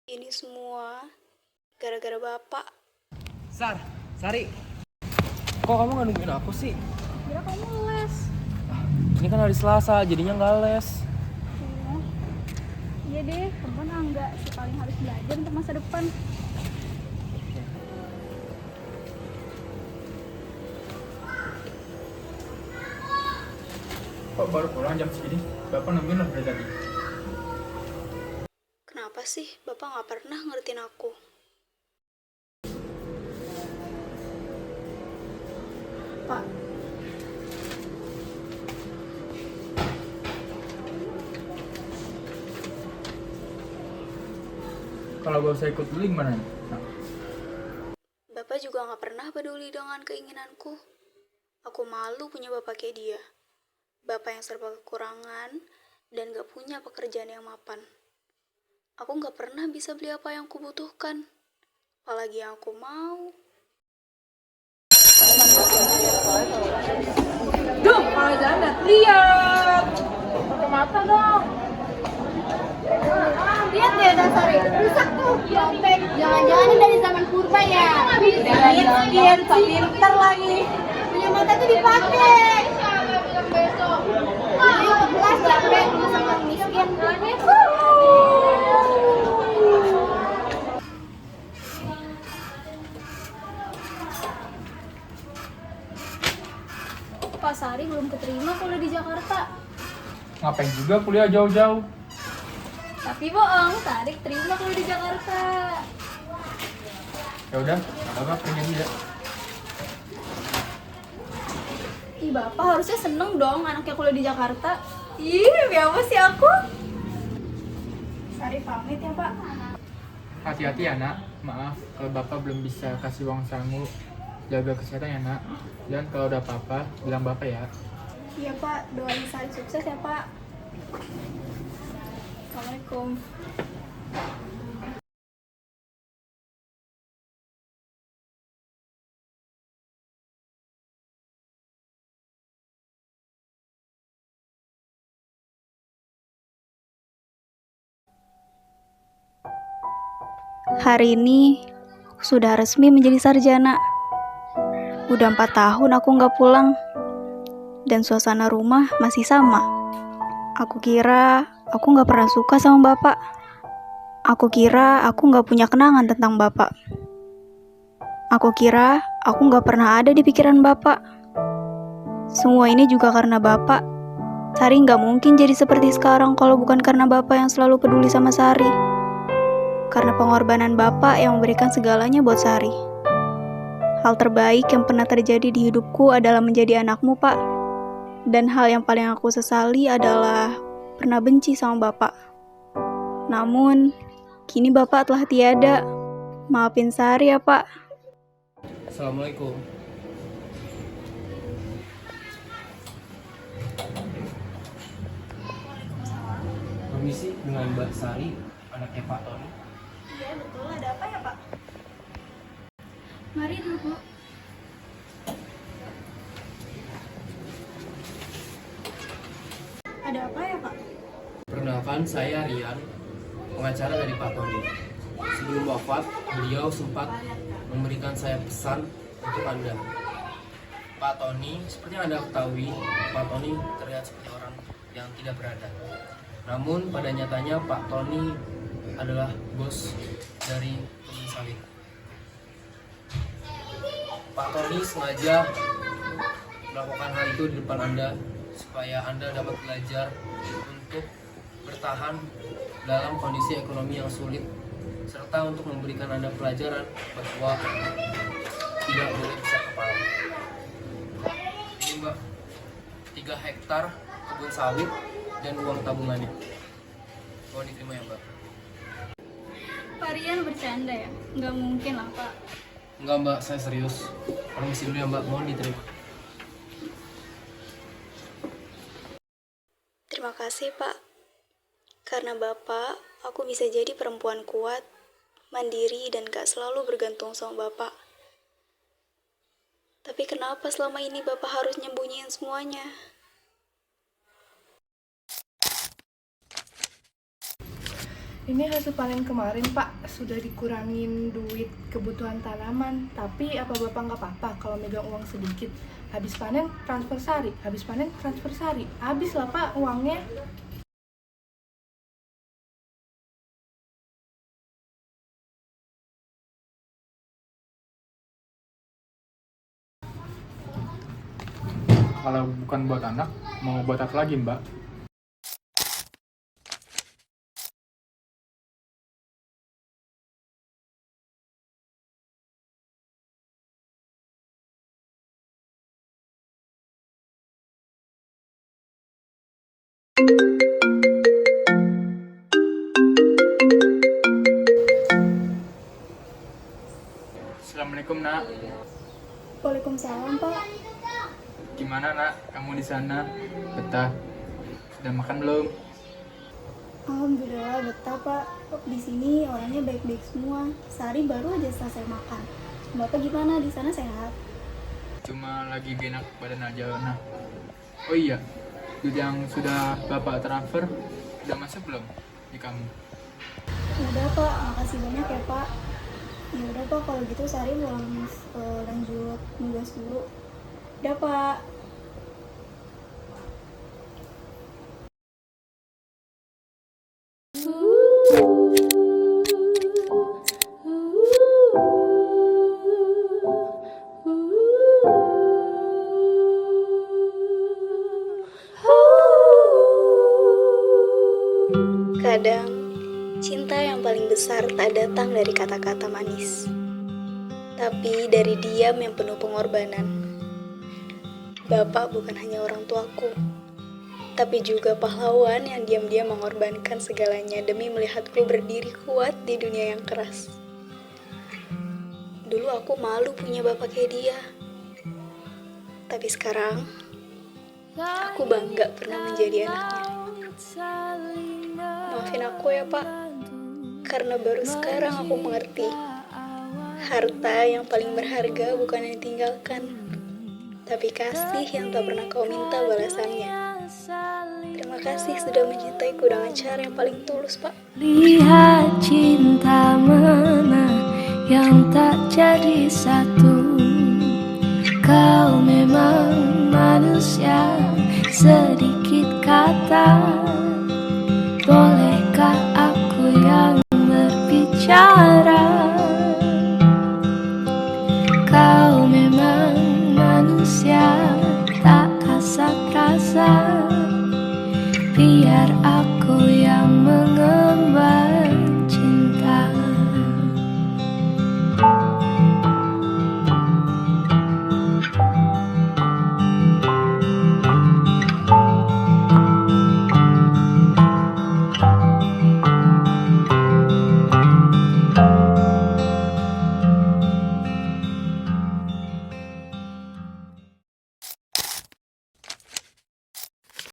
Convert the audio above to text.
Ini semua gara-gara Bapak. Sari, kok kamu nggak nungguin aku sih? Kira kamu les. Ini kan hari Selasa, jadinya nggak les. Oh, iya deh, temen enggak sih paling harus belajar untuk masa depan. Kok baru pulang jam segini? Bapak nungguin loh dari tadi. Kenapa sih Bapak nggak pernah ngertiin aku? Pak, Kalau gue usah ikut dulu gimana? Nah, Bapak juga nggak pernah peduli dengan keinginanku. Aku malu punya Bapak kayak dia. Bapak yang serba kekurangan dan gak punya pekerjaan yang mapan. Aku gak pernah bisa beli apa yang kubutuhkan, apalagi yang aku mau. Duh, kalau jalan lihat. Pakai mata dong. Lihat deh Dasari, rusak tuh dompet. Jangan-jangan ini dari zaman purba ya. Miskin, pinter lagi. Punya mata tuh dipakai. Ayo ke kelas capek masa orang miskin. Pak Sari belum keterima kuliah di Jakarta. ngapain juga kuliah jauh-jauh? Tapi bohong, Sari terima kuliah di Jakarta. Ya udah, Bapak pergi aja. Ih, Bapak harusnya seneng dong anaknya kuliah di Jakarta. Ih, mimpi apa sih aku? Sari pamit ya, Pak. Hati-hati ya nak, maaf kalau Bapak belum bisa kasih uang sangu. Jaga kesehatan ya nak. Dan kalau udah apa-apa, bilang Bapak ya. Iya, Pak. Doain Sari sukses ya, Pak. Assalamualaikum. Hari ini sudah resmi menjadi sarjana. Udah 4 tahun aku nggak pulang. Dan suasana rumah masih sama. Aku kira aku nggak pernah suka sama Bapak. Aku kira aku nggak punya kenangan tentang Bapak. Aku kira aku nggak pernah ada di pikiran Bapak. Semua ini juga karena Bapak. Sari nggak mungkin jadi seperti sekarang kalau bukan karena Bapak yang selalu peduli sama Sari. Karena pengorbanan Bapak yang memberikan segalanya buat Sari. Hal terbaik yang pernah terjadi di hidupku adalah menjadi anakmu, Pak. Dan hal yang paling aku sesali adalah pernah benci sama Bapak. Namun, kini Bapak telah tiada. Maafin Sari ya, Pak. Assalamualaikum. Permisi dengan Mbak Sari, anaknya Pak Tony. Iya, betul. Ada apa ya, Pak? Mari dulu, Bu. Ada apa ya, Pak? Perkenalkan, saya Rian, pengacara dari Pak Tony. Sebelum wafat, beliau sempat memberikan saya pesan untuk Anda. Pak Tony, seperti yang Anda ketahui, Pak Tony terlihat seperti orang yang tidak berada. Namun pada nyatanya Pak Tony adalah bos dari pemilik sawit. Pak Tony sengaja melakukan hal itu di depan Anda supaya Anda dapat belajar untuk bertahan dalam kondisi ekonomi yang sulit, serta untuk memberikan Anda pelajaran bahwa tidak boleh besar kepala. Ini Ini Mbak, 3 hektar kebun sawit dan uang tabungannya. Mohon diterima ya Mbak. Pak Rian bercanda ya? Nggak mungkin lah Pak. Enggak Mbak, saya serius. Permisi dulu ya Mbak, mohon diterima. Terima kasih Pak. Karena Bapak, aku bisa jadi perempuan kuat, mandiri, dan gak selalu bergantung sama Bapak. Tapi kenapa selama ini Bapak harus nyembunyiin semuanya? Ini hasil panen kemarin Pak, sudah dikurangin duit kebutuhan tanaman. Tapi apa Bapak nggak apa-apa kalau megang uang sedikit? Habis panen transfer sehari, habis panen transfer sehari. Habis lah Pak uangnya. Kalau bukan buat anak, mau buat apa lagi, Mbak? Assalamualaikum, Nak. Waalaikumsalam Pak. Gimana, Nak? Kamu di sana? Betah? Sudah makan belum? Alhamdulillah betah Pak. Di sini orangnya baik-baik semua. Sehari baru aja selesai makan. Bapak gimana di sana, sehat? Cuma lagi gak enak badan aja, nah. Oh iya, duit yang sudah Bapak transfer, udah masuk belum di kamu? Udah Pak, makasih banyak ya Pak. Ya udah Pak, kalau gitu sehari mau lanjut nugas dulu. Udah Pak. Kadang, cinta yang paling besar tak datang dari kata-kata manis, tapi dari diam yang penuh pengorbanan. Bapak bukan hanya orang tuaku, tapi juga pahlawan yang diam-diam mengorbankan segalanya demi melihatku berdiri kuat di dunia yang keras. Dulu aku malu punya bapak kayak dia, tapi sekarang aku bangga pernah menjadi anaknya. Maafin aku ya Pak, karena baru sekarang aku mengerti harta yang paling berharga bukan yang ditinggalkan, tapi kasih yang tak pernah kau minta balasannya. Terima kasih sudah mencintaiku dengan cara yang paling tulus Pak. Lihat cinta mana yang tak jadi satu. Kau memang manusia sedikit kata. Bolehkah aku yang berbicara? Kau memang manusia tak kasat rasa.